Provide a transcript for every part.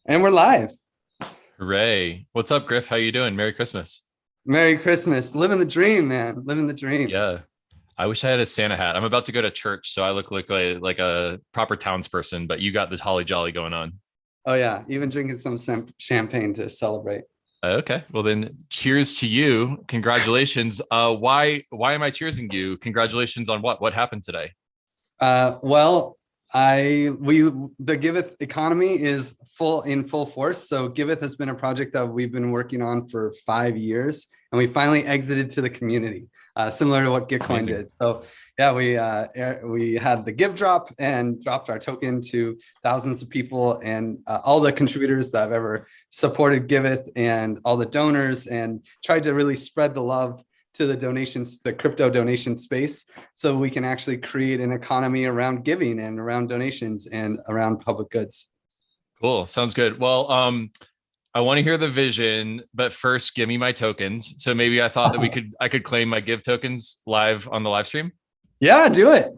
And we're live. Hooray. What's up, Griff? How you doing? Merry Christmas. Merry Christmas. Living the dream, man. Living the dream. Yeah. I wish I had a Santa hat. I'm about to go to church, so I look like a proper townsperson, but you got this holly jolly going on. Oh, yeah. Even drinking some champagne to celebrate. Okay. Well then cheers to you. Congratulations. Why am I cheersing you? Congratulations on what? What happened today? Well, the Giveth economy is in full force. So Giveth has been a project that we've been working on for 5 years, and we finally exited to the community, similar to what Gitcoin did. So yeah, we had the give drop and dropped our token to thousands of people, and all the contributors that have ever supported Giveth, and all the donors, and tried to really spread the love to the donations, the crypto donation space, so we can actually create an economy around giving and around donations and around public goods. Cool. Sounds good. Well, I want to hear the vision, but first give me my tokens. So maybe I thought that I could claim my give tokens live on the live stream. Yeah, do it.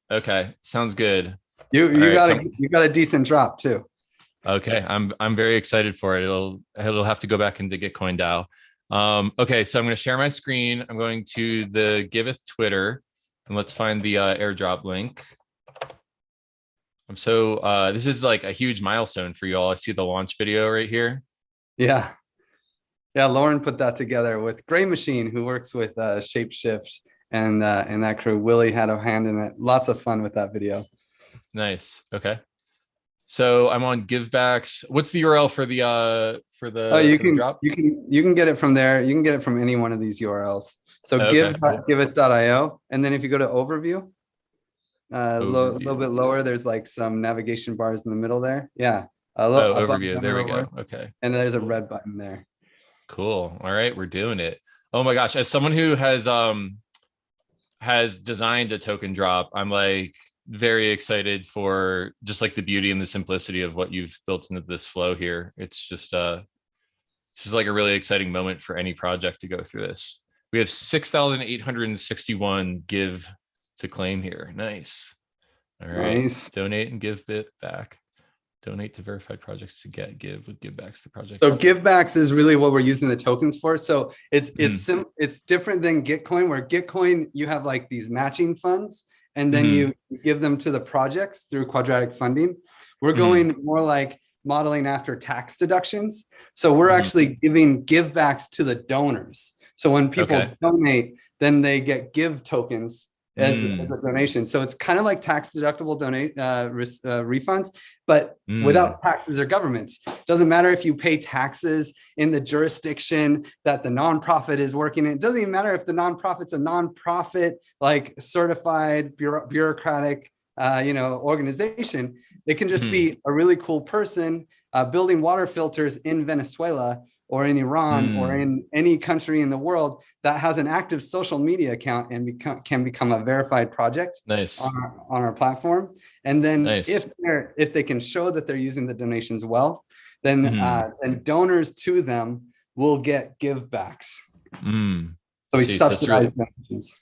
Okay. Sounds good. You got a decent drop too. Okay, I'm very excited for it. It'll have to go back into Gitcoin DAO. Okay, so I'm going to share my screen. I'm going to the Giveth Twitter, and let's find the airdrop link. This is like a huge milestone for you all. I see the launch video right here. Yeah. Lauren put that together with Gray Machine, who works with Shapeshift and that crew. Willie had a hand in it. Lots of fun with that video. Nice. Okay. So I'm on Givebacks. What's the URL for the drop? You can get it from there. You can get it from any one of these URLs. So give.giveth.io, and then if you go to overview, a little bit lower, there's like some navigation bars in the middle there. Yeah. Overview. There we go. Okay. And there's a red button there. Cool. All right, we're doing it. Oh my gosh, as someone who has designed a token drop, I'm like very excited for just like the beauty and the simplicity of what you've built into this flow here. It's just like a really exciting moment for any project to go through this. We have 6,861 give to claim here. Nice. All right. Nice. Donate and give bit back. Donate to verified projects to give with givebacks to project. So givebacks is really what we're using the tokens for. So it's different than Gitcoin, where Gitcoin you have like these matching funds, and then you give them to the projects through quadratic funding. We're going more like modeling after tax deductions. So we're actually giving givebacks to the donors. So when people donate, then they get give tokens as a donation. So it's kind of like tax deductible refunds, but without taxes or governments. Doesn't matter if you pay taxes in the jurisdiction that the nonprofit is working in. It doesn't even matter if the nonprofit's a nonprofit, like certified bureaucratic, organization. It can just be a really cool person building water filters in Venezuela or in Iran or in any country in the world that has an active social media account and can become a verified project on our platform. And then if they can show that they're using the donations well, then donors to them will get givebacks. So we subsidize donations.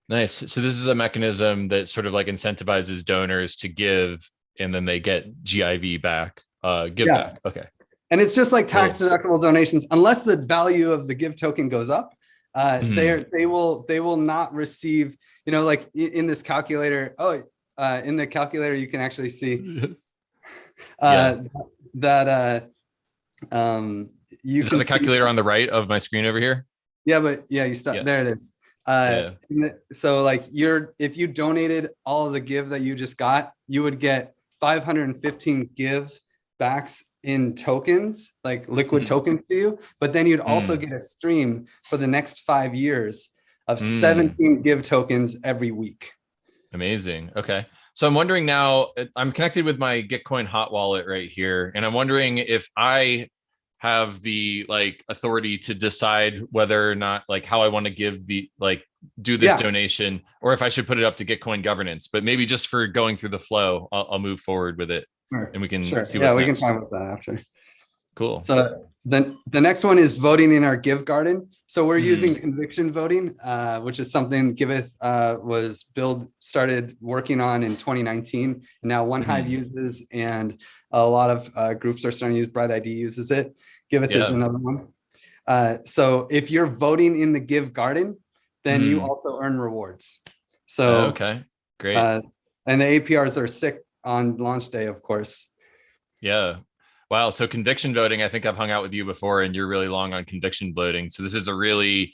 Nice. So this is a mechanism that sort of like incentivizes donors to give, and then they get GIV back, back. Okay. And it's just like tax deductible donations, unless the value of the give token goes up, they will not receive, like in this calculator. In the calculator, you can actually see that you can the calculator on the right of my screen over here. Yeah, but you stop there. It is. So like if you donated all of the give that you just got, you would get 515 give backs in tokens, like liquid tokens to you, but then you'd also get a stream for the next 5 years of 17 give tokens every week. Amazing. Okay. So I'm wondering now, I'm connected with my Gitcoin hot wallet right here, and I'm wondering if I have the authority to decide whether or not how I want to give do this donation, or if I should put it up to Gitcoin governance. But maybe just for going through the flow, I'll move forward with it. And we can see what's next. We can talk about that after. Cool. So then the next one is voting in our Give Garden. So we're using conviction voting, which is something Giveth started working on in 2019. And now OneHive uses, and A lot of groups are starting to use. Bright ID uses it. Giveth is Yeah. another one. So if you're voting in the Give Garden, then you also earn rewards. So Okay, great. and the APRs are sick on launch day, of course. Yeah. Wow. So conviction voting, I think I've hung out with you before, and you're really long on conviction voting. So this is a really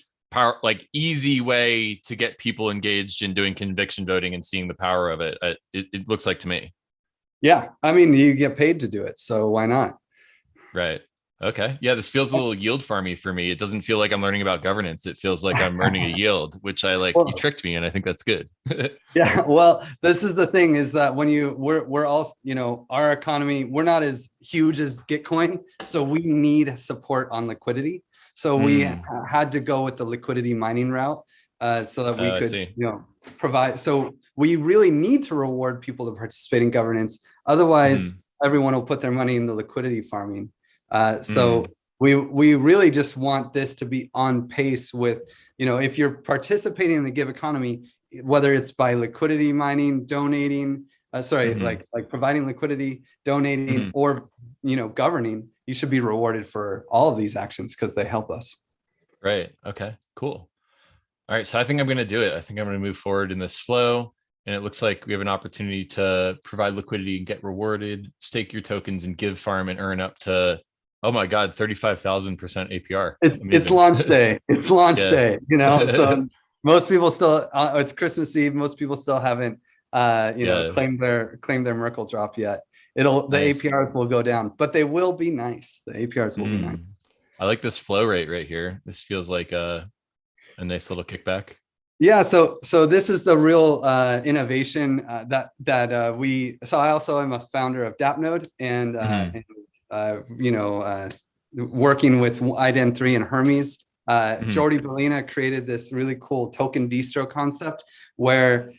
easy way to get people engaged in doing conviction voting and seeing the power of it. It looks like to me. Yeah, I mean, you get paid to do it, so why not? Right. Okay. Yeah, this feels a little yield farmy for me. It doesn't feel like I'm learning about governance. It feels like I'm earning a yield, which I like. You tricked me, and I think that's good. Yeah, well, this is the thing is that when we're all, our economy, we're not as huge as Gitcoin, so we need support on liquidity. So we had to go with the liquidity mining route so that we could, provide. So we really need to reward people to participate in governance. Otherwise, everyone will put their money in the liquidity farming. So we really just want this to be on pace with, if you're participating in the give economy, whether it's by liquidity mining, donating, like providing liquidity, donating, or, governing, you should be rewarded for all of these actions because they help us. Right. Okay, cool. All right. So I think I'm going to do it. I think I'm going to move forward in this flow. And it looks like we have an opportunity to provide liquidity and get rewarded, stake your tokens and give farm and earn up to, oh my God, 35,000% APR. It's launch day. It's launch day, so most people still, it's Christmas Eve. Most people still haven't, claimed their Merkle drop yet. The APRs will go down, but they will be nice. The APRs will be nice. I like this flow rate right here. This feels like a nice little kickback. Yeah, so this is the real innovation that so I also am a founder of Dapnode and working with IDEN3 and Hermes. Jordi Bellina created this really cool token distro concept where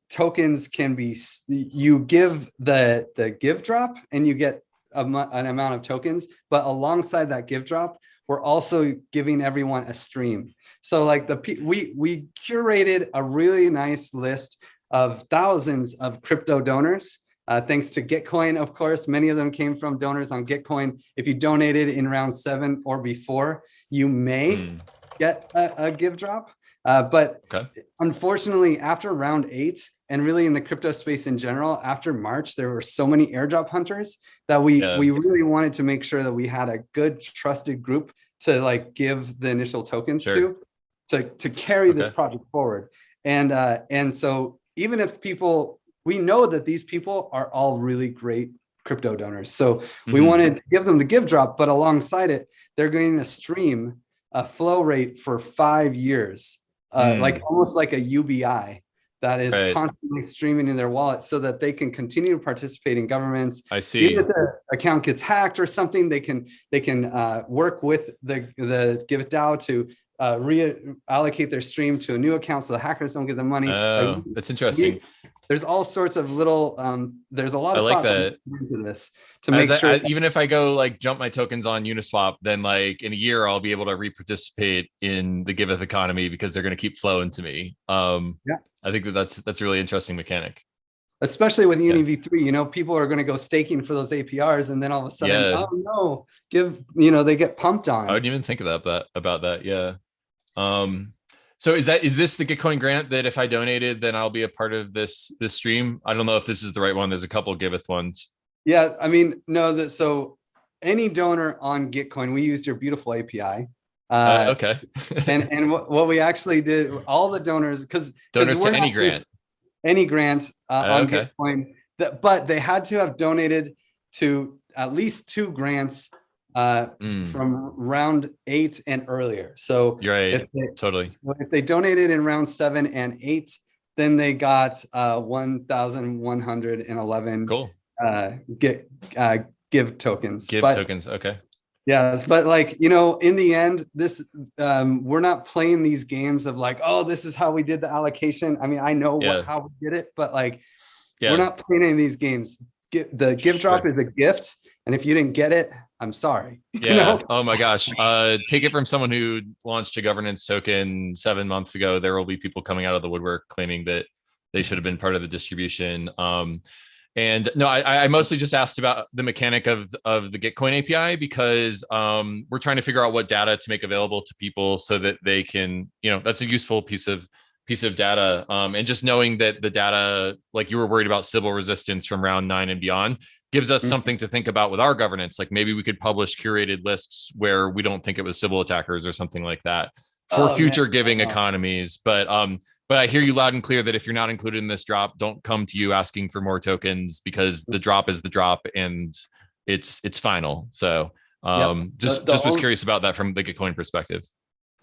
tokens can be, you give the give drop and you get an amount of tokens, but alongside that give drop, we're also giving everyone a stream. So like we curated a really nice list of thousands of crypto donors. Thanks to Gitcoin, of course, many of them came from donors on Gitcoin. If you donated in round 7 or before, you may get a give drop. But unfortunately, after round 8, and really in the crypto space in general, after March, there were so many airdrop hunters that we really wanted to make sure that we had a good trusted group to like give the initial tokens to carry this project forward. And so even if we know that these people are all really great crypto donors. So we wanted to give them the give drop, but alongside it, they're going to stream a flow rate for 5 years, like almost like a UBI that is constantly streaming in their wallet so that they can continue to participate in governments. I see. Even if the account gets hacked or something, they can work with the GiveDAO to reallocate their stream to a new account so the hackers don't get the money. Oh, that's interesting. There's all sorts of little, there's a lot of thought into this to make sure. Even if I go like jump my tokens on Uniswap, then like in a year, I'll be able to re-participate in the Giveth economy because they're going to keep flowing to me. I think that's a really interesting mechanic. Especially with UniV3, people are going to go staking for those APRs, and then all of a sudden, oh no, they get pumped on. I wouldn't even think about that. Yeah. So is this the Gitcoin grant that if I donated, then I'll be a part of this stream? I don't know if this is the right one. There's a couple of Giveth ones. Yeah, I mean, no, so any donor on Gitcoin, we used your beautiful API. Okay. and what we actually did, all the donors, because donors to any grant. Any grants on Gitcoin, but they had to have donated to at least 2 grants from round 8 and earlier. So you're right. If they donated in round 7 and 8, then they got 1,111 give tokens. Tokens. Okay. Yes, but like, in the end, this we're not playing these games of like, oh, this is how we did the allocation. I mean, I know how we did it, but like, we're not playing any of these games. The give drop is a gift, and if you didn't get it, I'm sorry. Oh my gosh. Take it from someone who launched a governance token 7 months ago. There will be people coming out of the woodwork claiming that they should have been part of the distribution. And no, I mostly just asked about the mechanic of the Gitcoin API because we're trying to figure out what data to make available to people so that they can, that's a useful piece of data. And just knowing that the data, like you were worried about Sybil resistance from round 9 and beyond, gives us something to think about with our governance. Like maybe we could publish curated lists where we don't think it was Sybil attackers or something like that for future giving economies. But I hear you loud and clear that if you're not included in this drop, don't come to you asking for more tokens because the drop is the drop and it's final. So just was curious about that from the Gitcoin perspective.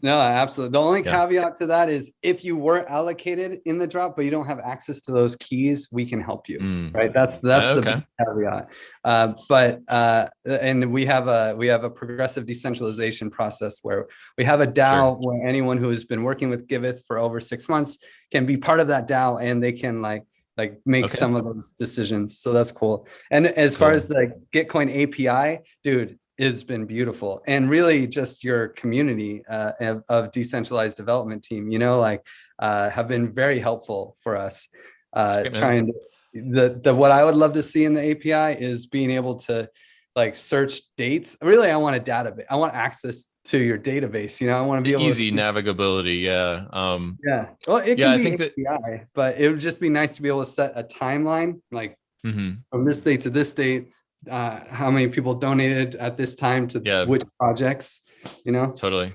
No, absolutely. The only caveat to that is if you were allocated in the drop, but you don't have access to those keys, we can help you. Right. That's the big caveat. And we have a progressive decentralization process where we have a DAO where anyone who has been working with Giveth for over 6 months can be part of that DAO and they can make some of those decisions. So that's cool. And as far as the Gitcoin API, dude, has been beautiful, and really just your community of decentralized development team, have been very helpful for us. Trying to, what I would love to see in the API is being able to search dates. Really, I want a database. I want access to your database. I want to be able easy navigability. Well, it can be API, but it would just be nice to be able to set a timeline, from this date to this date. How many people donated at this time to which projects, Totally.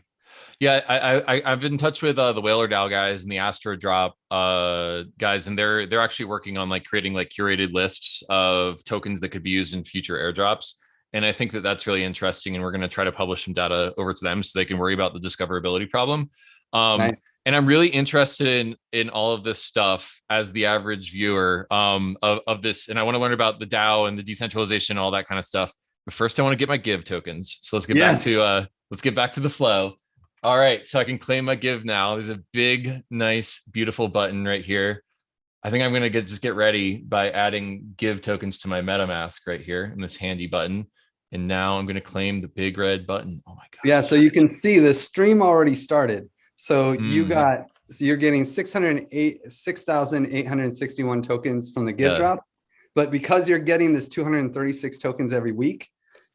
I've been in touch with the Whaler DAO guys and the Astro Drop guys, and they're actually working on creating curated lists of tokens that could be used in future airdrops. And I think that that's really interesting, and we're going to try to publish some data over to them so they can worry about the discoverability problem. Nice. And I'm really interested in all of this stuff as the average viewer of this. And I want to learn about the DAO and the decentralization, all that kind of stuff. But first, I want to get my Give tokens. So let's get back to the flow. All right, so I can claim my Give now. There's a big, nice, beautiful button right here. I think I'm going to just get ready by adding Give tokens to my MetaMask right here in this handy button. And now I'm going to claim the big red button. Oh my God. Yeah, so you can see the stream already started. So you're getting 6,861 tokens from the Give drop, but because you're getting this 236 tokens every week,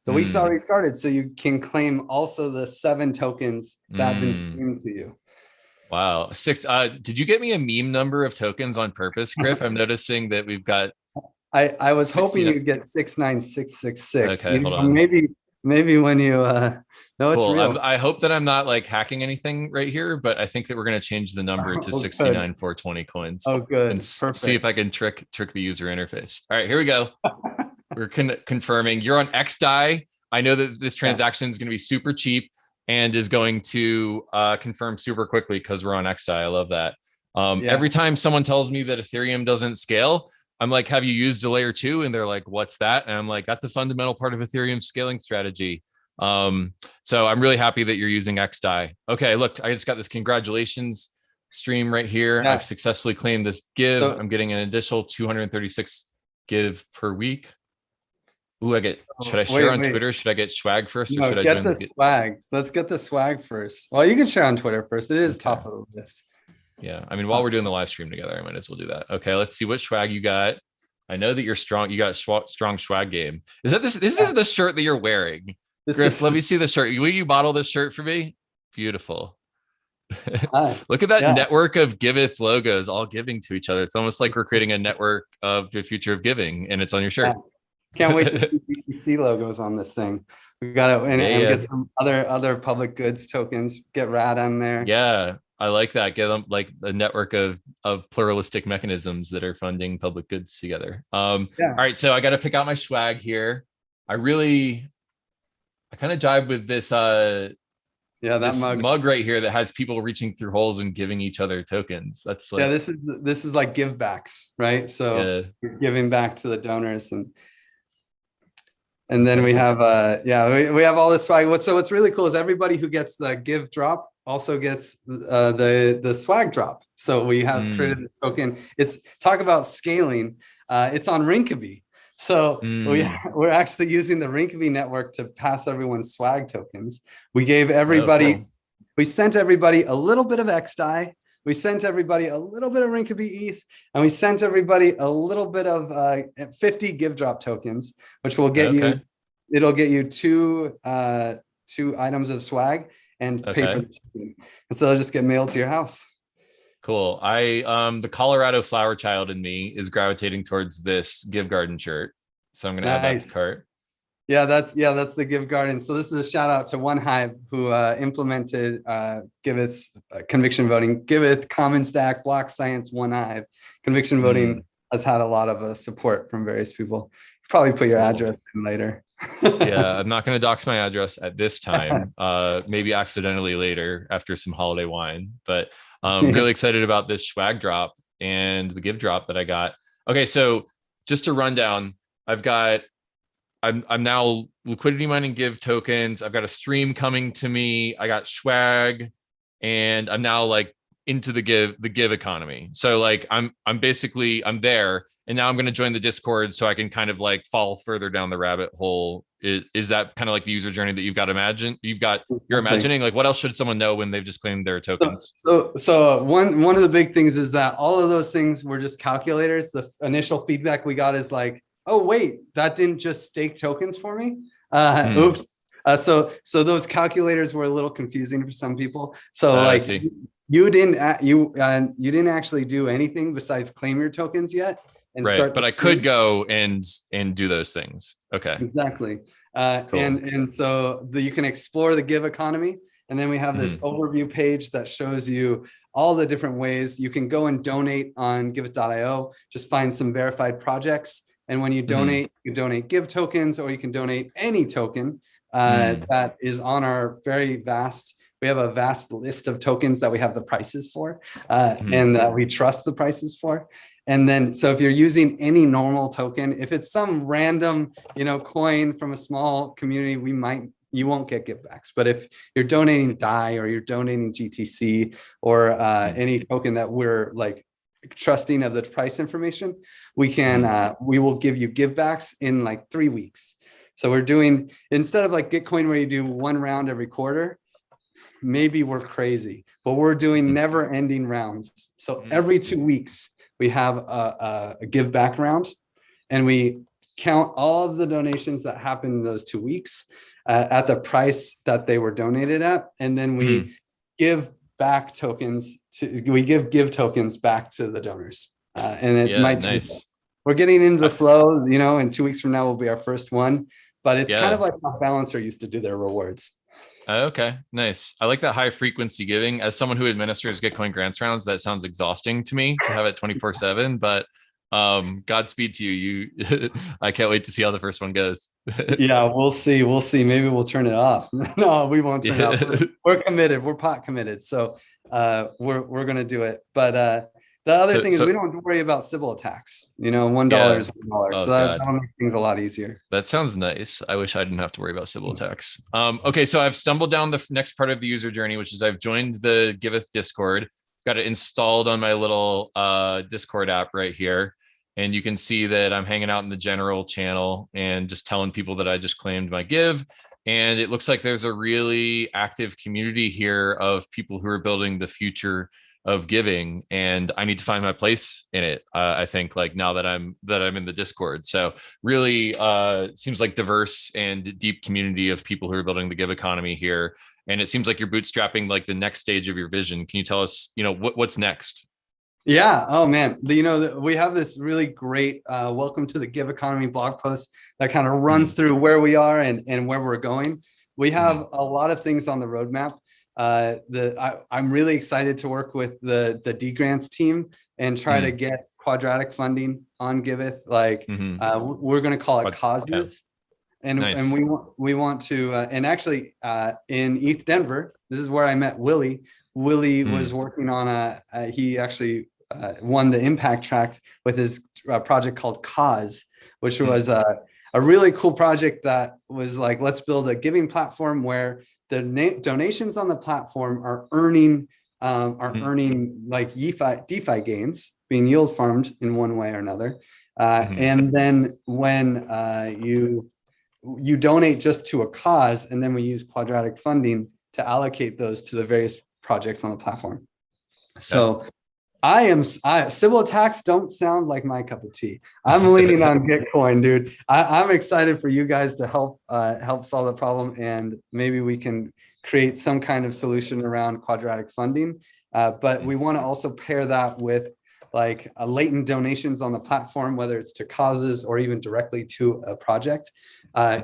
the week's already started. So you can claim also the 7 tokens that have been streamed to you. Wow. Did you get me a meme number of tokens on purpose, Griff? I'm noticing that we've got. I was hoping you'd get 69666. Okay, hold on. Maybe when you no, it's real. I hope that I'm not hacking anything right here, but I think that we're going to change the number to 69,420 coins. Oh, good. And see if I can trick the user interface. All right, here we go. We're confirming you're on XDAI. I know that this transaction is going to be super cheap and is going to confirm super quickly because we're on XDAI. I love that. Every time someone tells me that Ethereum doesn't scale, I'm like, have you used a layer 2? And they're like, what's that? And I'm like, that's a fundamental part of Ethereum's scaling strategy. So I'm really happy that you're using XDAI. Okay, look, I just got this congratulations stream right here. I've successfully claimed this Give. I'm getting an additional 236 Give per week. Ooh, should I share on Twitter? Should I get swag first? Or should I get the swag? Let's get the swag first. Well, you can share on Twitter first. It is top of the list. Yeah, I mean, while we're doing the live stream together, I might as well do that. Okay, let's see what swag you got. I know that you're strong. You got strong swag game. Is that this? This is the shirt that you're wearing, Griff. Let me see the shirt. Will you model this shirt for me? Beautiful. Look at that network of Giveth logos all giving to each other. It's almost like we're creating a network of the future of giving, and it's on your shirt. Can't wait to see BTC logos on this thing. We got to and get some other public goods tokens. Get RAD on there. Yeah. I like that. Get them a network of pluralistic mechanisms that are funding public goods together. All right. So I got to pick out my swag here. I kind of jive with this this mug right here that has people reaching through holes and giving each other tokens. That's this is like give backs, right? So you're giving back to the donors, and then we have we have all this swag. So what's really cool is everybody who gets the Give drop also gets the swag drop. So we have created this token. It's talk about scaling. It's on Rinkeby. So we're actually using the Rinkeby network to pass everyone swag tokens. We gave everybody, we sent everybody a little bit of XDAI. we sent everybody a little bit of Rinkeby ETH, and we sent everybody a little bit of 50 give drop tokens, which will get you, it'll get you two items of swag and pay for the token. And so they'll just get mailed to your house. Cool. The Colorado flower child in me is gravitating towards this Give Garden shirt. So I'm going to add that to cart. Yeah, that's the Give Garden. So this is a shout out to OneHive, who implemented Giveth's conviction voting. Giveth, Common Stack, Block Science, OneHive. Conviction voting has had a lot of support from various people. Probably put your address in later. Yeah, I'm not going to dox my address at this time. Maybe accidentally later after some holiday wine. But really excited about this swag drop and the give drop that I got. Okay, so just to run down, I'm now liquidity mining Give tokens. I've got a stream coming to me. I got swag, and I'm now like into the give economy. So like I'm there, and now I'm going to join the Discord so I can kind of like fall further down the rabbit hole. Is that kind of like the user journey that you're imagining? Like, what else should someone know when they've just claimed their tokens? So one of the big things is that all of those things were just calculators. The initial feedback we got is like, oh wait, that didn't just stake tokens for me. Oops. So those calculators were a little confusing for some people. So like you didn't actually do anything besides claim your tokens yet. Right, but I could go and do those things. Okay, exactly. Cool. And so you can explore the Give economy, and then we have this overview page that shows you all the different ways you can go and donate on Giveth.io. Just find some verified projects, and when you donate, you donate Give tokens, or you can donate any token that is on our very vast. We have a vast list of tokens that we have the prices for, and that we trust the prices for. And then, so if you're using any normal token, if it's some random, coin from a small community, you won't get givebacks. But if you're donating DAI, or you're donating GTC, or any token that we're like trusting of the price information, we will give you givebacks in like 3 weeks. So we're doing, instead of like Gitcoin where you do one round every quarter, maybe we're crazy, but we're doing never ending rounds. So every 2 weeks, we have a give back round, and we count all of the donations that happened in those 2 weeks at the price that they were donated at. And then we give back tokens we give tokens back to the donors. And it might take, we're getting into the flow, and 2 weeks from now will be our first one, but it's kind of like how Balancer used to do their rewards. Okay, nice. I like that high frequency giving. As someone who administers Gitcoin grants rounds, that sounds exhausting to me to have it 24/7, but Godspeed to you. I can't wait to see how the first one goes. Yeah, we'll see. Maybe we'll turn it off. No, we won't turn it off. We're committed. We're pot committed. So we're going to do it. But the other thing is we don't have to worry about Sybil attacks. $1 is $1. So that'll make things a lot easier. That sounds nice. I wish I didn't have to worry about Sybil attacks. Okay, so I've stumbled down the next part of the user journey, which is I've joined the Giveth Discord. Got it installed on my little Discord app right here. And you can see that I'm hanging out in the general channel and just telling people that I just claimed my give. And it looks like there's a really active community here of people who are building the future of giving, and I need to find my place in it. I think like now that I'm in the Discord. So really seems like diverse and deep community of people who are building the give economy here. And it seems like you're bootstrapping like the next stage of your vision. Can you tell us, what's next? Yeah. Oh man. We have this really great welcome to the Give Economy blog post that kind of runs through where we are and where we're going. We have a lot of things on the roadmap. I'm really excited to work with the D grants team and try to get quadratic funding on Giveth. Like we're going to call it causes. And we want to and actually in ETH Denver, this is where I met Willie. Willie was working on he actually won the impact tract with his project called Cause, which was a really cool project that was like, let's build a giving platform where the donations on the platform are earning like DeFi gains, being yield farmed in one way or another. And then when you donate just to a cause, and then we use quadratic funding to allocate those to the various projects on the platform. So civil attacks don't sound like my cup of tea. I'm leaning on Gitcoin, dude. I'm excited for you guys to help solve the problem, and maybe we can create some kind of solution around quadratic funding. But we want to also pair that with like latent donations on the platform, whether it's to causes or even directly to a project. A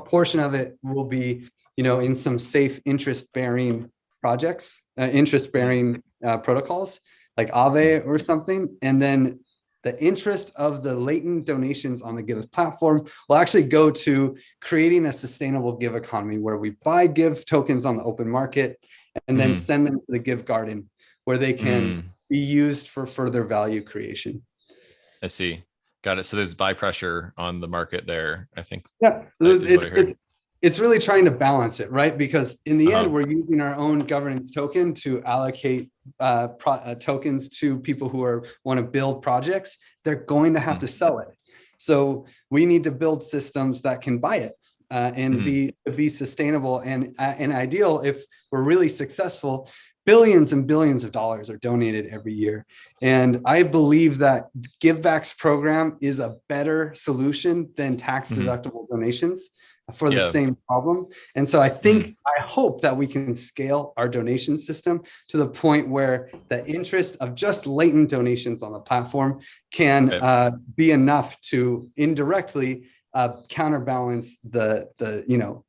portion of it will be, in some safe interest-bearing projects, interest-bearing protocols like Aave or something. And then the interest of the latent donations on the Give platform will actually go to creating a sustainable Give economy where we buy Give tokens on the open market and then send them to the Give Garden where they can be used for further value creation. I see. Got it. So there's buy pressure on the market there, I think. Yeah, it's really trying to balance it, right? Because in the end, we're using our own governance token to allocate tokens to people who want to build projects. They're going to have to sell it. So we need to build systems that can buy it and be sustainable and ideal. If we're really successful, billions and billions of dollars are donated every year. And I believe that GiveBack's program is a better solution than tax deductible donations for the same problem. And so I hope that we can scale our donation system to the point where the interest of just latent donations on the platform can be enough to indirectly counterbalance the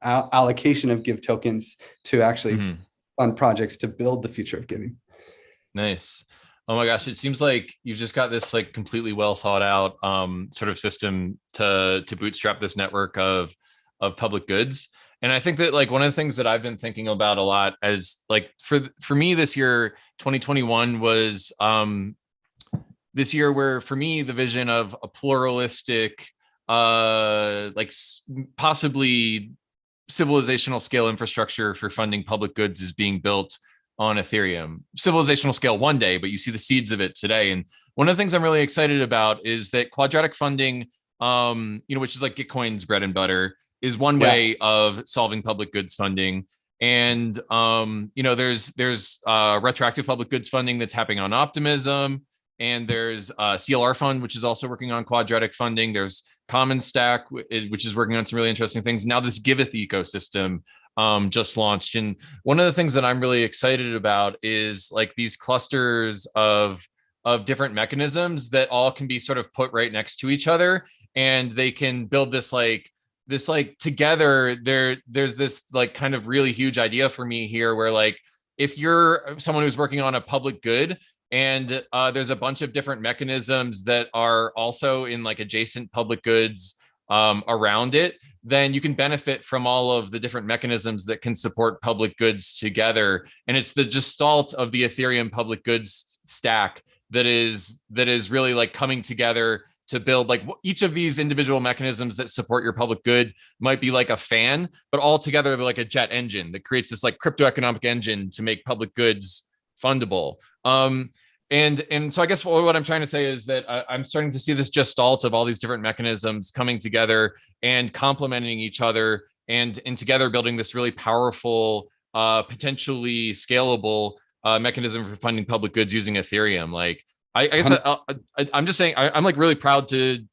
allocation of Give tokens to actually fund projects to build the future of giving. Nice. Oh my gosh, it seems like you've just got this like completely well thought out sort of system to bootstrap this network of public goods. And I think that like one of the things that I've been thinking about a lot as like for me this year, 2021 was this year where for me the vision of a pluralistic like possibly civilizational scale infrastructure for funding public goods is being built on Ethereum. Civilizational scale one day, but you see the seeds of it today. And one of the things I'm really excited about is that quadratic funding, which is like Gitcoin's bread and butter, is one way of solving public goods funding. And there's retroactive public goods funding that's happening on Optimism. And there's CLR Fund, which is also working on quadratic funding. There's Common Stack, which is working on some really interesting things. Now this Giveth ecosystem just launched. And one of the things that I'm really excited about is like these clusters of different mechanisms that all can be sort of put right next to each other. And they can build this together. There's this like kind of really huge idea for me here where like, if you're someone who's working on a public good, and there's a bunch of different mechanisms that are also in like adjacent public goods around it, then you can benefit from all of the different mechanisms that can support public goods together. And it's the gestalt of the Ethereum public goods stack that is really like coming together to build like each of these individual mechanisms that support your public good might be like a fan, but all together they're like a jet engine that creates this like crypto economic engine to make public goods fundable. And so I guess what I'm trying to say is that I'm starting to see this gestalt of all these different mechanisms coming together and complementing each other and together building this really powerful, potentially scalable mechanism for funding public goods using Ethereum. Like I guess I'm just saying I'm like really proud to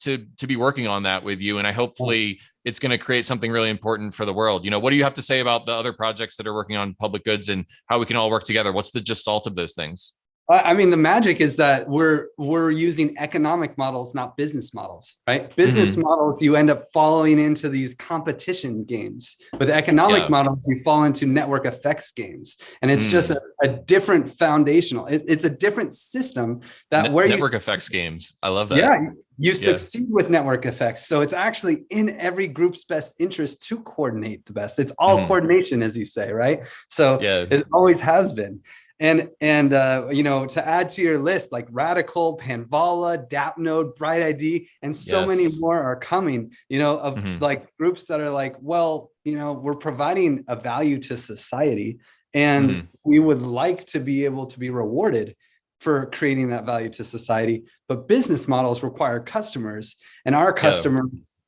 be working on that with you, and hopefully it's going to create something really important for the world. What do you have to say about the other projects that are working on public goods and how we can all work together? What's the gestalt of those things? I mean, the magic is that we're using economic models, not business models, right? Business models, you end up falling into these competition games. With economic models, you fall into network effects games. And it's just a different foundational, it's a different system that network effects games. I love that. Yeah, you succeed with network effects. So it's actually in every group's best interest to coordinate the best. It's all coordination, as you say, right? So it always has been. And to add to your list, like Radical, Panvala, DAppNode, BrightID, and so many more are coming, like groups that are like, well, we're providing a value to society and we would like to be able to be rewarded for creating that value to society. But business models require customers, and our customer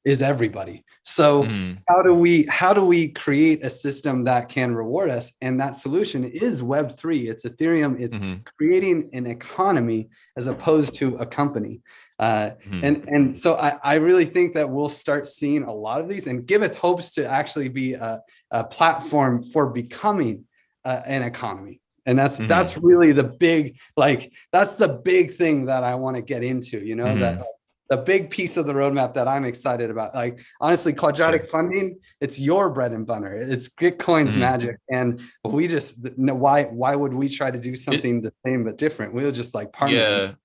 is everybody. So how do we create a system that can reward us? And that solution is Web3. It's Ethereum. It's creating an economy as opposed to a company. And so I really think that we'll start seeing a lot of these, and Giveth hopes to actually be a platform for becoming an economy. And that's really the big, like, that's the big thing that I want to get into, you know, that the big piece of the roadmap that I'm excited about. Like, honestly, quadratic funding, it's your bread and butter. It's Gitcoin's magic. And we just know why would we try to do something the same but different? We'll just like partner,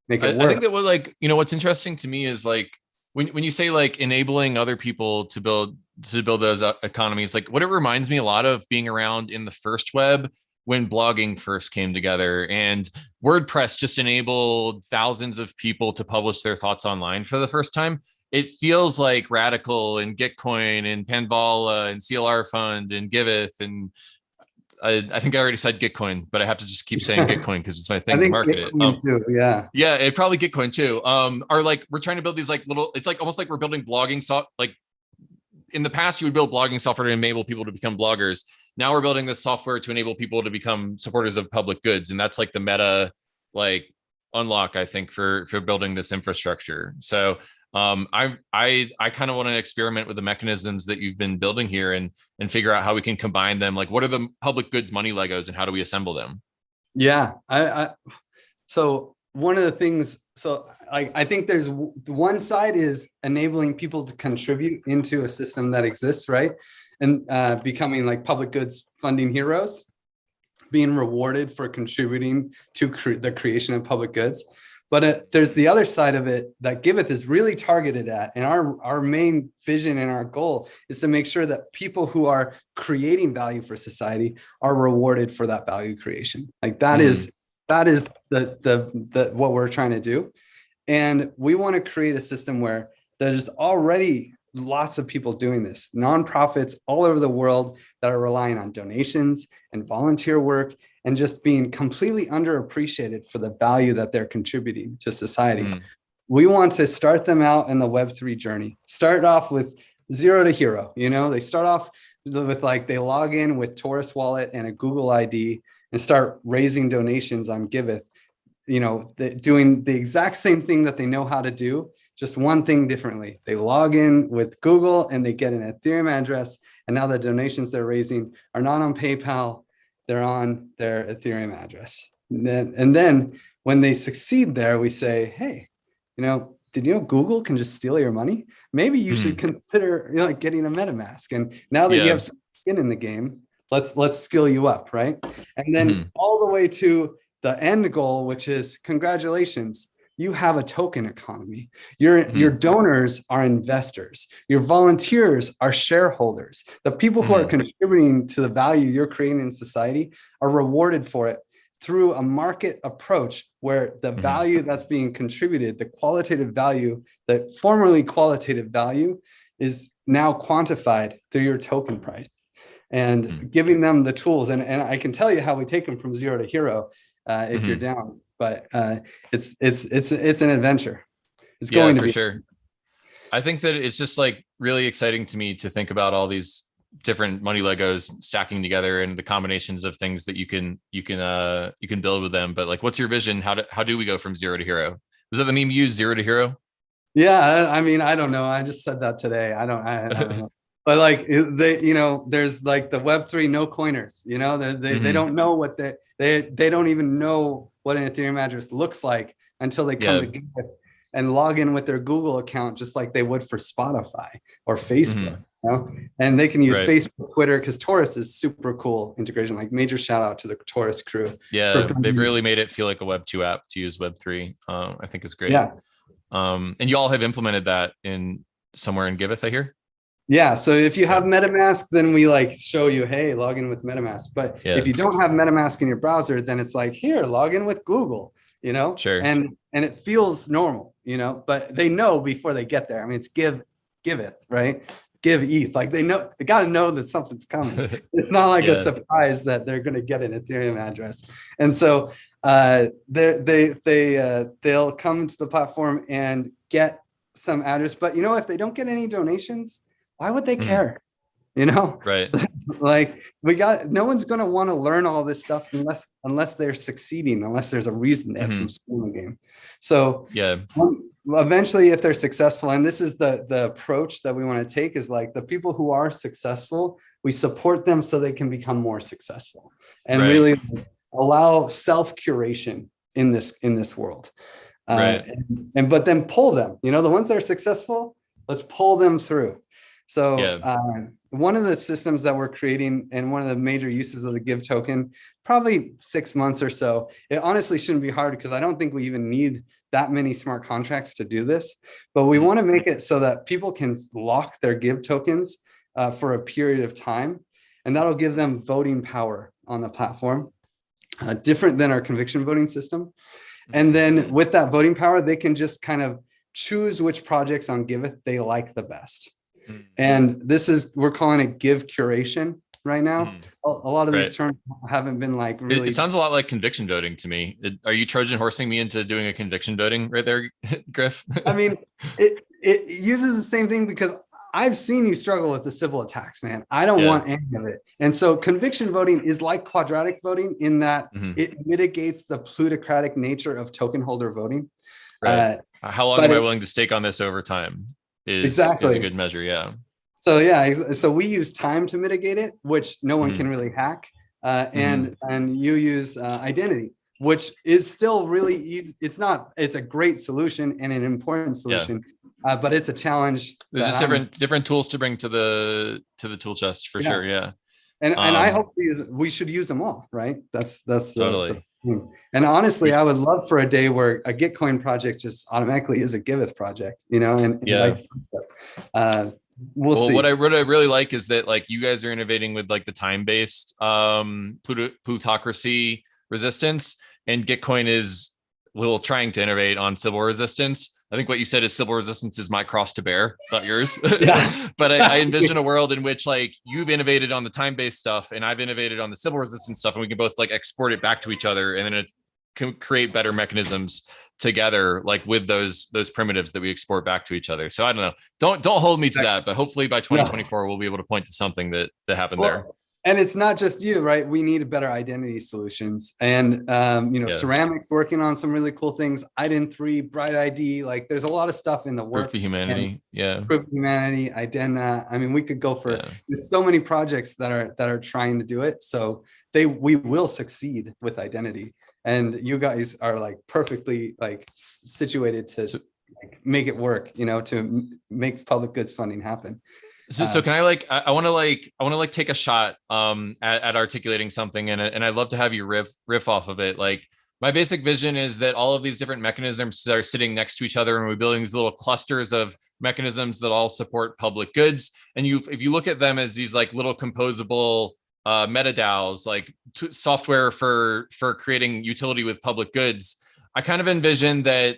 make it work. I think that what, like, you know, what's interesting to me is like when you say like enabling other people to build those economies, like what it reminds me a lot of being around in the first web, when blogging first came together and WordPress just enabled thousands of people to publish their thoughts online for the first time. It feels like Radical and Gitcoin and Panvala and CLR Fund and Giveth. And I think I already said Gitcoin, but I have to just keep saying Gitcoin because it's my thing to market it. Too, yeah. Yeah, it probably Gitcoin too. Are like, we're trying to build these like little, it's like almost like we're building blogging like in the past, you would build blogging software to enable people to become bloggers. Now we're building this software to enable people to become supporters of public goods. And that's like the meta, like, unlock, I think, for building this infrastructure. So I kind of want to experiment with the mechanisms that you've been building here and figure out how we can combine them. Like, what are the public goods money Legos and how do we assemble them? Yeah, so one of the things, so I think there's one side is enabling people to contribute into a system that exists, right? And becoming like public goods funding heroes, being rewarded for contributing to the creation of public goods. But there's the other side of it that Giveth is really targeted at. And our main vision and our goal is to make sure that people who are creating value for society are rewarded for that value creation. Like that is the what we're trying to do. And we want to create a system where there's already lots of people doing this, nonprofits all over the world that are relying on donations and volunteer work and just being completely underappreciated for the value that they're contributing to society. We want to start them out in the Web3 journey. Start off with 0 to hero. You know, they start off with like, they log in with Taurus Wallet and a Google ID and start raising donations on Giveth, you know, doing the exact same thing that they know how to do, just one thing differently. They log in with Google and they get an Ethereum address. And now the donations they're raising are not on PayPal, they're on their Ethereum address. And then when they succeed there, we say, hey, you know, did you know Google can just steal your money? Maybe you should consider, you know, like getting a MetaMask. And now that you have some skin in the game, let's skill you up, right? And then all the way to the end goal, which is congratulations, you have a token economy. Your donors are investors. Your volunteers are shareholders. The people who are contributing to the value you're creating in society are rewarded for it through a market approach where the value that's being contributed, the qualitative value, the formerly qualitative value, is now quantified through your token price. And giving them the tools. And I can tell you how we take them from 0 to hero if you're down. But it's an adventure. It's going to be. For sure. I think that it's just like really exciting to me to think about all these different money Legos stacking together and the combinations of things that you can build with them. But like, what's your vision? How do we go from 0 to hero? Was that the meme you used, 0 to hero? Yeah, I mean, I don't know. I just said that today. I don't know. But like they, you know, there's like the Web3 no coiners, you know, they don't know what they don't even know what an Ethereum address looks like until they come together and log in with their Google account, just like they would for Spotify or Facebook, you know? And they can use Facebook, Twitter, because Taurus is super cool integration. Like, major shout out to the Taurus crew. Yeah, they've really made it feel like a Web2 app to use Web3. I think it's great. Yeah. And you all have implemented that in somewhere in Giveth, I hear. Yeah. So if you have MetaMask, then we like show you, hey, log in with MetaMask. But if you don't have MetaMask in your browser, then it's like, here, log in with Google, you know? Sure. And it feels normal, you know, but they know before they get there. I mean, it's Giveth, right? Give ETH. Like, they got to know that something's coming. It's not like a surprise that they're going to get an Ethereum address. And so they'll come to the platform and get some address, but if they don't get any donations, why would they Mhm. care? You know, Right. like no one's going to want to learn all this stuff unless they're succeeding, unless there's a reason they have some Mhm. skin in the game. So Yeah. eventually, if they're successful, and this is the approach that we want to take, is like the people who are successful, we support them so they can become more successful, and Right. really allow self-curation in this world. Right. But then pull them, the ones that are successful, let's pull them through. So Yeah. one of the systems that we're creating, and one of the major uses of the Give token, probably 6 months or so, it honestly shouldn't be hard because I don't think we even need that many smart contracts to do this, but we want to make it so that people can lock their Give tokens for a period of time, and that'll give them voting power on the platform, different than our conviction voting system. And then with that voting power, they can just kind of choose which projects on Giveth they like the best. And we're calling it Give curation right now. A lot of these terms haven't been like really. It sounds a lot like conviction voting to me. Are you Trojan horsing me into doing a conviction voting right there, Griff? I mean, it uses the same thing, because I've seen you struggle with the Sybil attacks, man. I don't want any of it. And so conviction voting is like quadratic voting in that it mitigates the plutocratic nature of token holder voting. Right. How long am I willing to stake on this over time is a good measure. Yeah. So we use time to mitigate it, which no one can really hack. And you use identity, which is still really, it's a great solution and an important solution. But it's a challenge. There's just different tools to bring to the tool chest for sure. Yeah. And I hope we should use them all, right? That's totally. And honestly, I would love for a day where a Gitcoin project just automatically is a Giveth project, and vice versa. We'll see. What I really like is that like you guys are innovating with like the time-based plutocracy resistance, and Gitcoin is trying to innovate on Sybil resistance. I think what you said is Sybil resistance is my cross to bear, not yours. But I envision a world in which like you've innovated on the time-based stuff and I've innovated on the Sybil resistance stuff, and we can both like export it back to each other, and then it can create better mechanisms together, like with those primitives that we export back to each other. So I don't know. Don't hold me to that, but hopefully by 2024 we'll be able to point to something that happened there. And it's not just you, right? We need better identity solutions, and Ceramic's working on some really cool things. Ident3, Bright ID, like there's a lot of stuff in the works. Proof of Humanity, Proof of Humanity, Identa. I mean, we could go for there's so many projects that are trying to do it. So we will succeed with identity, and you guys are like perfectly like situated to make it work. To make public goods funding happen. So can I I want to take a shot at articulating something, and I'd love to have you riff off of it. Like my basic vision is that all of these different mechanisms are sitting next to each other, and we're building these little clusters of mechanisms that all support public goods. And if you look at them as these like little composable MetaDAOs, like software for creating utility with public goods, I kind of envision that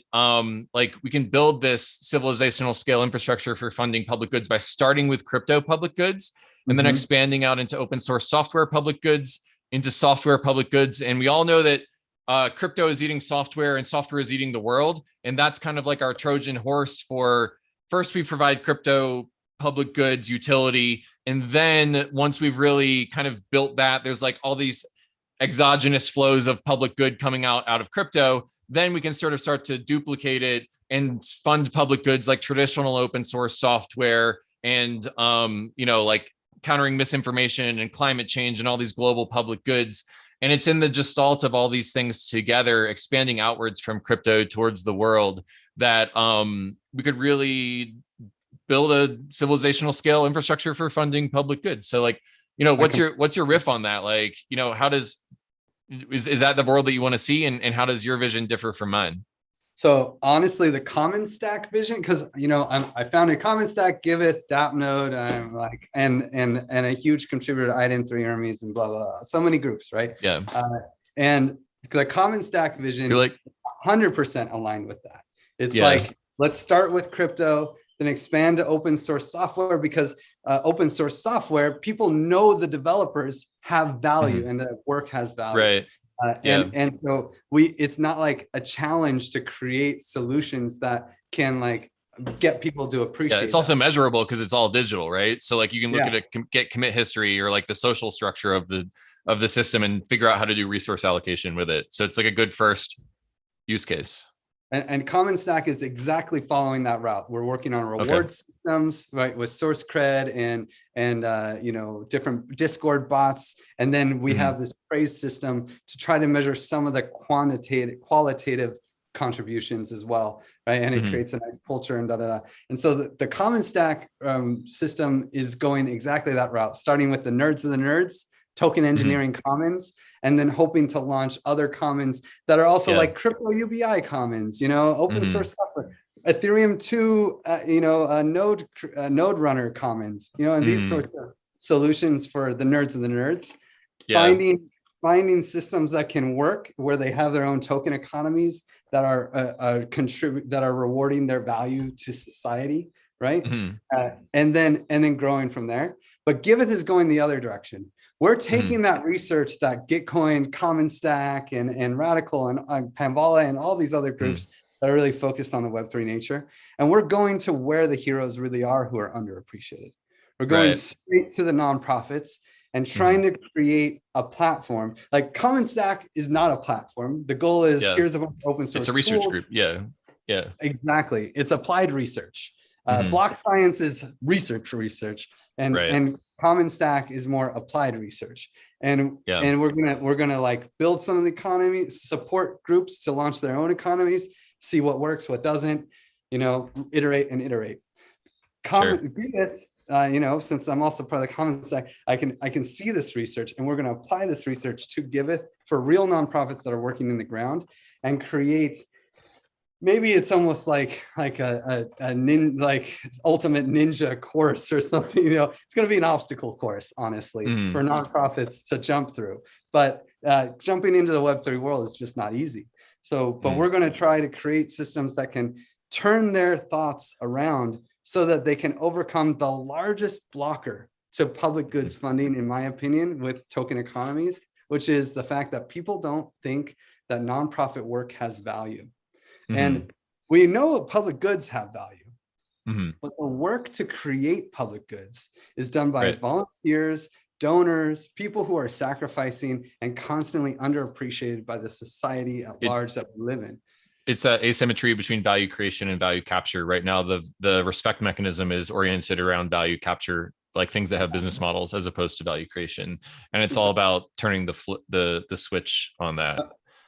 like we can build this civilizational scale infrastructure for funding public goods by starting with crypto public goods and then expanding out into open source software public goods, into software public goods. And we all know that crypto is eating software and software is eating the world. And that's kind of like our Trojan horse for first we provide crypto public goods utility. And then once we've really kind of built that, there's like all these exogenous flows of public good coming out of crypto. Then we can sort of start to duplicate it and fund public goods like traditional open source software and, like countering misinformation and climate change and all these global public goods. And it's in the gestalt of all these things together, expanding outwards from crypto towards the world, that we could really build a civilizational scale infrastructure for funding public goods. So like, what's your riff on that? Like, how is that the world that you want to see, and how does your vision differ from mine? So honestly, the Common Stack vision, because I founded Common Stack, Giveth, DAppNode, I'm like, and a huge contributor to Ident3 Hermes and blah blah. So many groups, right? Yeah. And the Common Stack vision, you're like 100% aligned with that. It's like, let's start with crypto, then expand to open source software, because open source software, people know the developers have value and the work has value. Right. And so it's not like a challenge to create solutions that can like get people to appreciate. Yeah, it's also that. measurable because it's all digital, right? So like you can look Yeah. at get commit history or like the social structure of the system and figure out how to do resource allocation with it. So it's like a good first use case. And Common Stack is exactly following that route. We're working on reward systems, right, with source cred and you know, different Discord bots, and then we have this praise system to try to measure some of the qualitative contributions as well, right? And it creates a nice culture and da da da. And so the Common Stack system is going exactly that route, starting with the nerds of the nerds, token engineering commons, and then hoping to launch other commons that are also like crypto UBI commons, you know, open source software, Ethereum 2, you know, node runner commons, you know, and these sorts of solutions for the nerds of the nerds. Finding systems that can work where they have their own token economies that are rewarding their value to society, right? And then growing from there. But Giveth is going the other direction. We're taking that research that Gitcoin, Common Stack, and Radical, and Panvala, and all these other groups that are really focused on the Web3 nature, and we're going to where the heroes really are, who are underappreciated. We're going straight to the nonprofits and trying to create a platform. Like Common Stack is not a platform. The goal is here's a open source. It's a research tool. group. Yeah. Exactly. It's applied research. Block science is research, and Common Stack is more applied research. And we're gonna like build some of the economy, support groups to launch their own economies, see what works, what doesn't, you know, iterate. Giveth, you know, since I'm also part of the Common Stack, I can see this research, and we're going to apply this research to Giveth for real nonprofits that are working in the ground and create. Maybe it's almost like a ultimate ninja course or something. You know, it's going to be an obstacle course, honestly, for nonprofits to jump through. But jumping into the Web3 world is just not easy. So, but we're going to try to create systems that can turn their thoughts around so that they can overcome the largest blocker to public goods funding, in my opinion, with token economies, which is the fact that people don't think that nonprofit work has value. And we know public goods have value, but the work to create public goods is done by volunteers, donors, people who are sacrificing and constantly underappreciated by the society at large that we live in. It's that asymmetry between value creation and value capture. Right now, the respect mechanism is oriented around value capture, like things that have business models, as opposed to value creation. And it's all about turning the switch on that.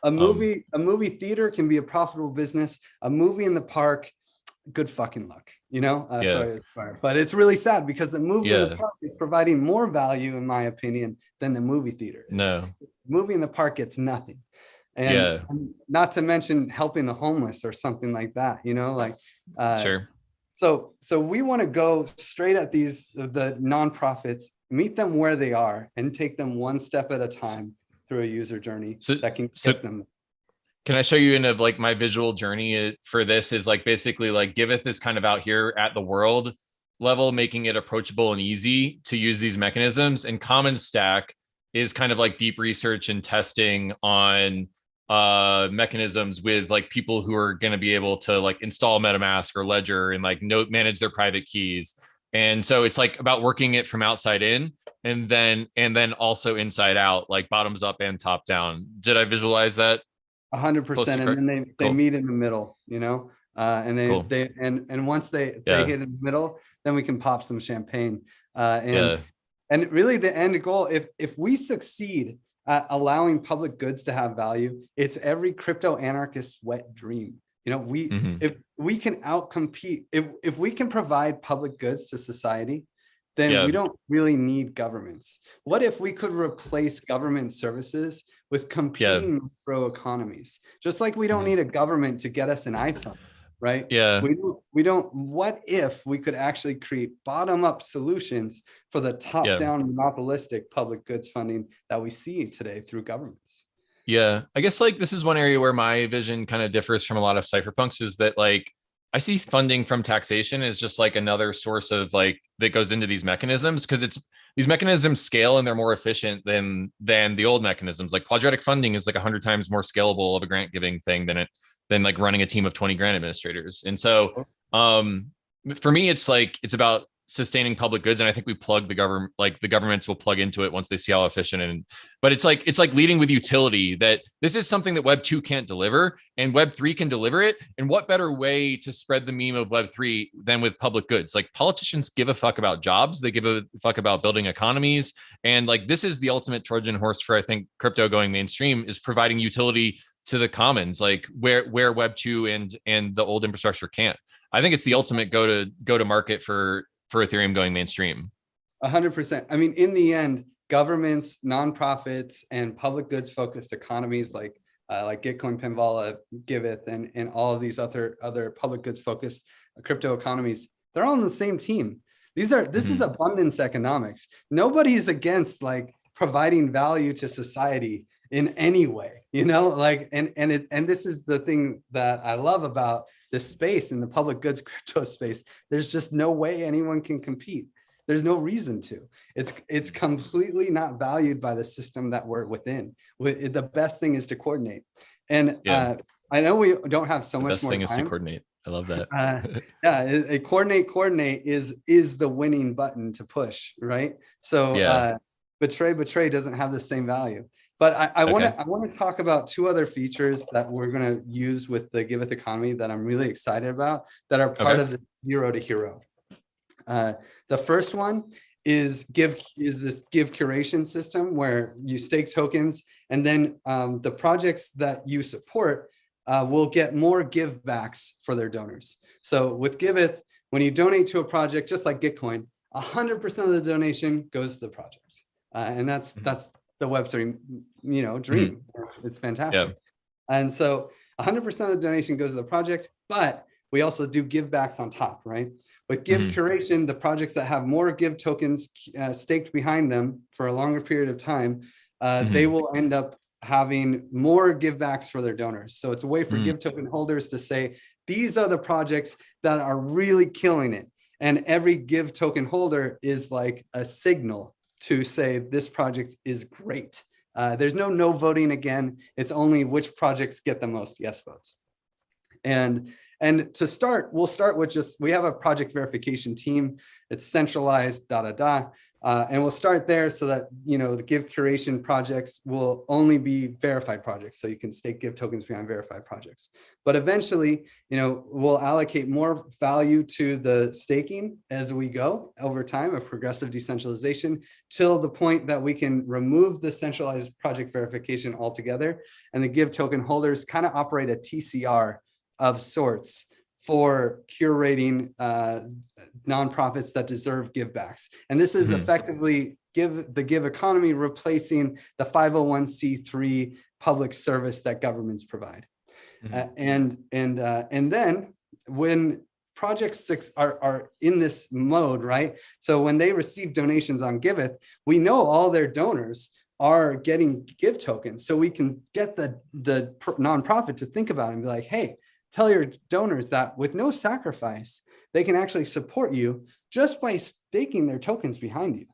A movie theater can be a profitable business. A movie in the park, good fucking luck, you know? Sorry, but it's really sad because the movie in the park is providing more value, in my opinion, than the movie theater is. The movie in the park gets nothing. And not to mention helping the homeless or something like that, you know, like, So we want to go straight at the nonprofits, meet them where they are, and take them one step at a time through a user journey that can get them. Can I show you in of like my visual journey for this is like basically like Giveth is kind of out here at the world level, making it approachable and easy to use these mechanisms. And Common Stack is kind of like deep research and testing on mechanisms with like people who are going to be able to like install MetaMask or Ledger and like manage their private keys. And so it's like about working it from outside in and then also inside out, like bottoms up and top down. Did I visualize that? 100%. And then they meet in the middle, you know, and they once they hit in the middle, then we can pop some champagne. And really the end goal, if we succeed at allowing public goods to have value, it's every crypto anarchist's wet dream. You know, if we can outcompete, if we can provide public goods to society, then we don't really need governments. What if we could replace government services with competing macro economies? Just like we don't need a government to get us an iPhone, right? We don't. What if we could actually create bottom-up solutions for the top-down monopolistic public goods funding that we see today through governments? Yeah, I guess like this is one area where my vision kind of differs from a lot of cypherpunks is that like I see funding from taxation as just like another source of like that goes into these mechanisms because these mechanisms scale and they're more efficient than the old mechanisms. Like quadratic funding is like 100 times more scalable of a grant giving thing than like running a team of 20 grant administrators. And so For me, it's like, it's about sustaining public goods. And I think we plug the government, like the governments will plug into it once they see how efficient. And, but it's like leading with utility, that this is something that Web 2 can't deliver and Web 3 can deliver it. And what better way to spread the meme of Web 3 than with public goods? Like, politicians give a fuck about jobs. They give a fuck about building economies. And like, this is the ultimate Trojan horse for, I think, crypto going mainstream, is providing utility to the commons, like where Web 2 and the old infrastructure can't. I think it's the ultimate go to market for Ethereum going mainstream. 100%. I mean, in the end, governments, nonprofits, and public goods focused economies like Gitcoin, Pinvala, Giveth, and all of these other public goods focused crypto economies, they're all on the same team. This is abundance economics. Nobody's against like providing value to society in any way, you know, like, and this is the thing that I love about this space, in the public goods crypto space. There's just no way anyone can compete. There's no reason to. It's completely not valued by the system that we're within. The best thing is to coordinate. And I know we don't have so much more time. The best thing is to coordinate. I love that. Coordinate is the winning button to push, right? So betray doesn't have the same value. But I want to talk about two other features that we're going to use with the Giveth economy that I'm really excited about, that are part of the zero to hero. The first one is this give curation system, where you stake tokens, and then the projects that you support will get more give backs for their donors. So with Giveth, when you donate to a project, just like Gitcoin, 100% of the donation goes to the project, and that's the Web3, dream. It's fantastic. Yeah. And so 100% of the donation goes to the project, but we also do give backs on top, right? With give curation, the projects that have more give tokens staked behind them for a longer period of time, they will end up having more give backs for their donors. So it's a way for give token holders to say, these are the projects that are really killing it. And every give token holder is like a signal to say this project is great. There's no voting again. It's only which projects get the most yes votes. And to start, we'll start with we have a project verification team. It's centralized, and we'll start there so that, the give curation projects will only be verified projects. So you can stake give tokens behind verified projects. But eventually, we'll allocate more value to the staking as we go over time, of progressive decentralization, till the point that we can remove the centralized project verification altogether. And the give token holders kind of operate a TCR of sorts for curating nonprofits that deserve givebacks. And this is effectively the give economy replacing the 501c3 public service that governments provide. And then when projects are in this mode, right? So when they receive donations on Giveth, we know all their donors are getting give tokens. So we can get the nonprofit to think about it and be like, hey, tell your donors that with no sacrifice, they can actually support you just by staking their tokens behind you.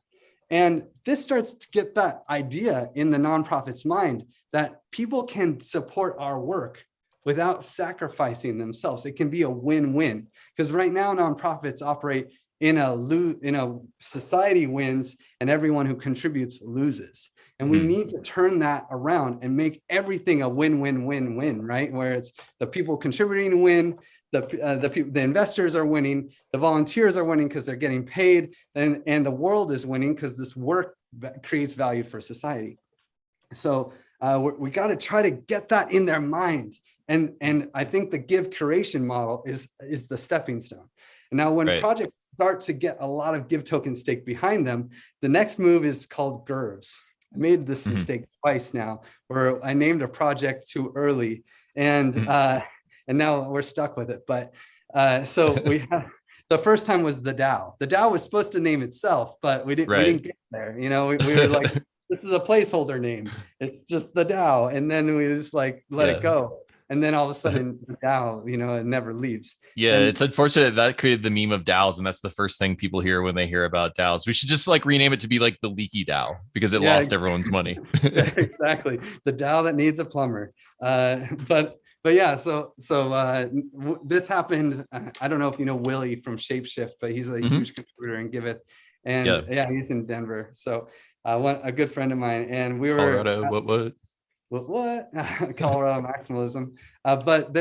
And this starts to get that idea in the nonprofit's mind that people can support our work without sacrificing themselves. It can be a win-win, because right now nonprofits operate in a society wins and everyone who contributes loses. And we need to turn that around and make everything a win-win-win-win, right? Where it's the people contributing win, the investors are winning, the volunteers are winning because they're getting paid, and the world is winning because this work creates value for society. So we got to try to get that in their mind. And I think the give curation model is the stepping stone. And now when projects start to get a lot of give token stake behind them, the next move is called GERVs. I made this mistake twice now, where I named a project too early, and now we're stuck with it. But so we have, the first time was the DAO. The DAO was supposed to name itself, but we didn't get there. We were like, this is a placeholder name. It's just the DAO, and then we just like let it go. And then all of a sudden, DAO, it never leaves. Yeah, it's unfortunate that created the meme of DAOs, and that's the first thing people hear when they hear about DAOs. We should just like rename it to be like the leaky DAO, because it lost everyone's money. Exactly, the DAO that needs a plumber. But but yeah, this happened. I don't know if you know Willie from Shapeshift, but he's a huge contributor in Giveth, and yeah, he's in Denver. So a good friend of mine, and we were Colorado. What Colorado maximalism. But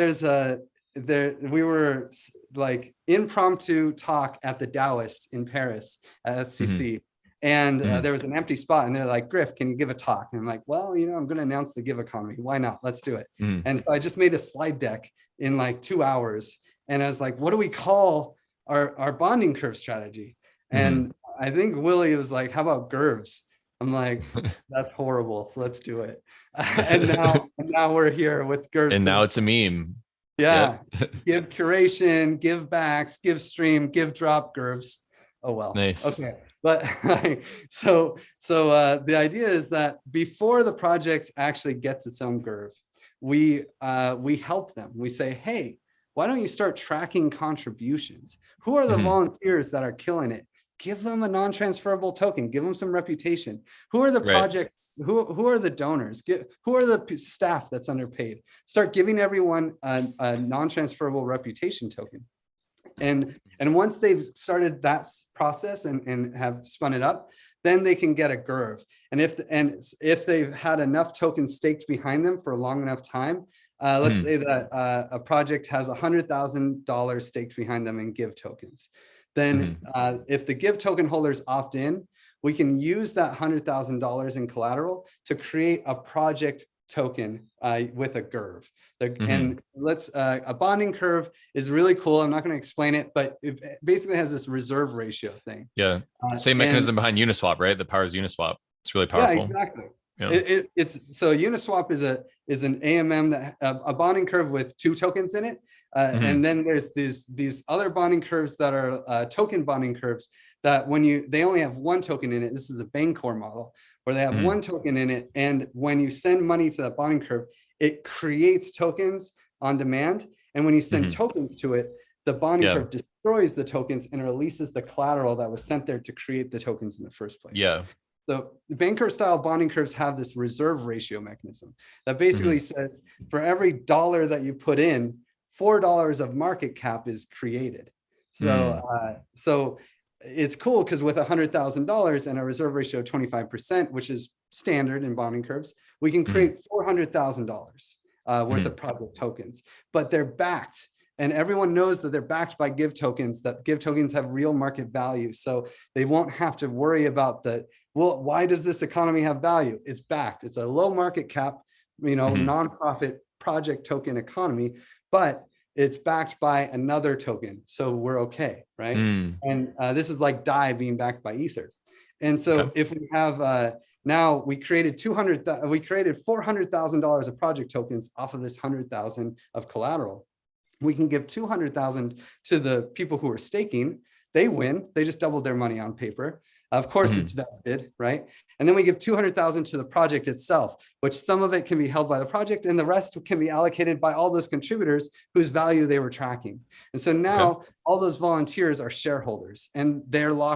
we were like impromptu talk at the Taoist in Paris at FCC. And there was an empty spot, and they're like, Griff, can you give a talk? And I'm like, well, I'm going to announce the give economy. Why not? Let's do it. And so I just made a slide deck in like 2 hours. And I was like, what do we call our bonding curve strategy? And I think Willie was like, how about GURVs? I'm like, that's horrible. Let's do it. and now we're here with GURVs. And now it's a meme. Yeah. Give curation, give backs, give stream, give drop GURVs. Oh, well. Nice. Okay. But so the idea is that before the project actually gets its own GURV, we help them. We say, hey, why don't you start tracking contributions? Who are the volunteers that are killing it? Give them a non-transferable token. Give them some reputation. Who are the project? Who are the donors? Who are the staff that's underpaid? Start giving everyone a non-transferable reputation token. And once they've started that process and have spun it up, then they can get a GURV. And if they've had enough tokens staked behind them for a long enough time, let's say that a project has $100,000 staked behind them in give tokens. Then if the give token holders opt in, we can use that $100,000 in collateral to create a project token with a GURV. And a bonding curve is really cool. I'm not going to explain it, but it basically has this reserve ratio thing. Yeah. Same mechanism behind Uniswap, right? That powers Uniswap. It's really powerful. Yeah, exactly. Yeah. So Uniswap is an AMM that a bonding curve with 2 tokens in it. And then there's these other bonding curves that are token bonding curves that they only have 1 token in it. This is the Bancor model where they have 1 token in it. And when you send money to that bonding curve, it creates tokens on demand. And when you send tokens to it, the bonding curve destroys the tokens and releases the collateral that was sent there to create the tokens in the first place. Yeah. So the Bancor style bonding curves have this reserve ratio mechanism that basically says for every dollar that you put in, $4 of market cap is created. So it's cool because with $100,000 and a reserve ratio of 25%, which is standard in bonding curves, we can create $400,000 worth of project tokens, but they're backed. And everyone knows that they're backed by give tokens, that give tokens have real market value. So they won't have to worry about why does this economy have value? It's backed. It's a low market cap, nonprofit project token economy, but it's backed by another token. So we're okay, right? And this is like DAI being backed by Ether. And so if we have, now we created $400,000 of project tokens off of this 100,000 of collateral. We can give 200,000 to the people who are staking. They win. They just doubled their money on paper. Of course, it's vested, right? And then we give 200,000 to the project itself, which some of it can be held by the project and the rest can be allocated by all those contributors whose value they were tracking. And so now all those volunteers are shareholders and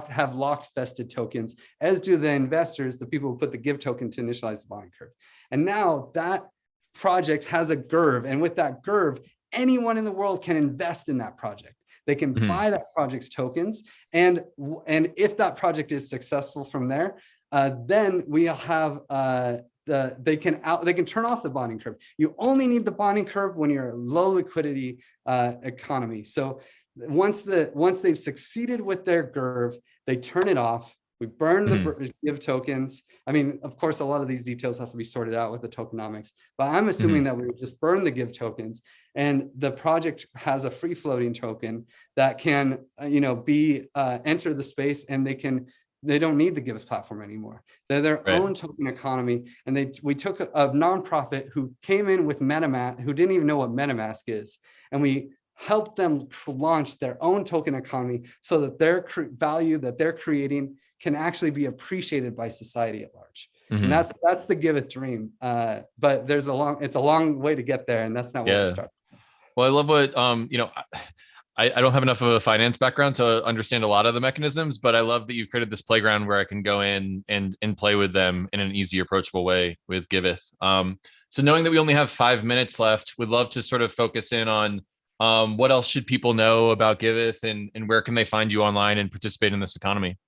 have locked vested tokens, as do the investors, the people who put the give token to initialize the bonding curve. And now that project has a GURV, and with that GURV, anyone in the world can invest in that project. They can buy that project's tokens, and if that project is successful from there, then we'll have they can turn off the bonding curve. You only need the bonding curve when you're a low liquidity economy. So once they've succeeded with their GURV, they turn it off. We burn the give tokens. I mean, of course, a lot of these details have to be sorted out with the tokenomics, but I'm assuming that we would just burn the give tokens, and the project has a free floating token that can, enter the space, and they don't need the Giveth platform anymore. They're their own token economy. And we took a nonprofit who came in with MetaMask, who didn't even know what MetaMask is, and we helped them launch their own token economy so that their value that they're creating can actually be appreciated by society at large. And that's the Giveth dream. But it's a long way to get there, and that's not where we start. Well, I love what, I don't have enough of a finance background to understand a lot of the mechanisms, but I love that you've created this playground where I can go in and play with them in an easy, approachable way with Giveth. So knowing that we only have 5 minutes left, would love to sort of focus in on what else should people know about Giveth, and where can they find you online and participate in this economy?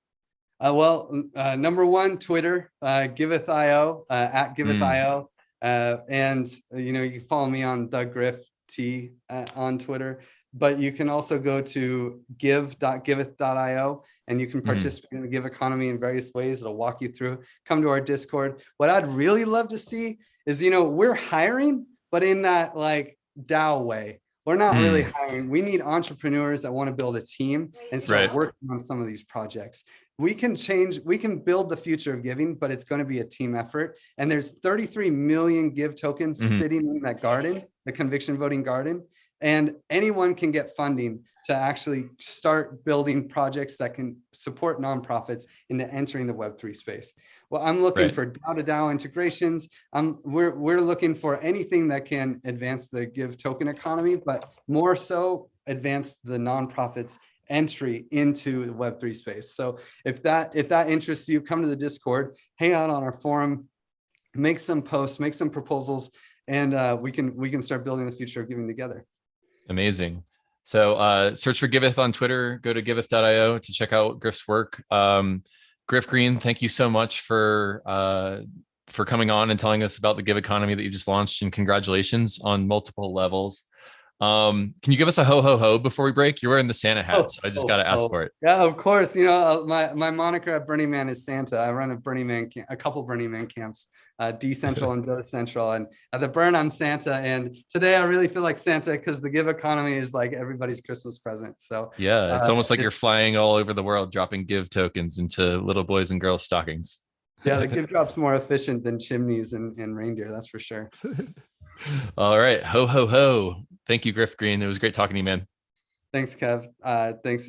Number one, Twitter, Giveth.io, at Giveth.io. And, you can follow me on Doug Griff T on Twitter, but you can also go to give.giveth.io and you can participate in the Give economy in various ways. It'll walk you through. Come to our Discord. What I'd really love to see is, we're hiring, but in that like DAO way. We're not really hiring. We need entrepreneurs that want to build a team and start working on some of these projects. We can build the future of giving, but it's going to be a team effort. And there's 33 million Give tokens sitting in that garden, the conviction voting garden. And anyone can get funding to actually start building projects that can support nonprofits into entering the Web3 space. Well, I'm looking for DAO to DAO integrations. We're looking for anything that can advance the Give token economy, but more so advance the nonprofits entry into the Web3 space. So if that interests you, come to the Discord, hang out on our forum, make some posts, make some proposals, and we can start building the future of giving together. Amazing. So search for Giveth on Twitter, go to giveth.io to check out Griff's work. Griff Green, thank you so much for coming on and telling us about the Give economy that you just launched, and congratulations on multiple levels. Can you give us a ho ho ho before we break? You're wearing the Santa hat, so I just got to ask for it. Yeah, of course. My moniker at Burning Man is Santa. I run a couple Burning Man camps, Decentral and Dota Central, and at the Burn I'm Santa. And today I really feel like Santa because the Give economy is like everybody's Christmas present. So yeah, it's almost like you're flying all over the world, dropping Give tokens into little boys and girls' stockings. Yeah, the Give drop's more efficient than chimneys and reindeer. That's for sure. All right. Ho, ho, ho. Thank you, Griff Green. It was great talking to you, man. Thanks, Kev. Thanks.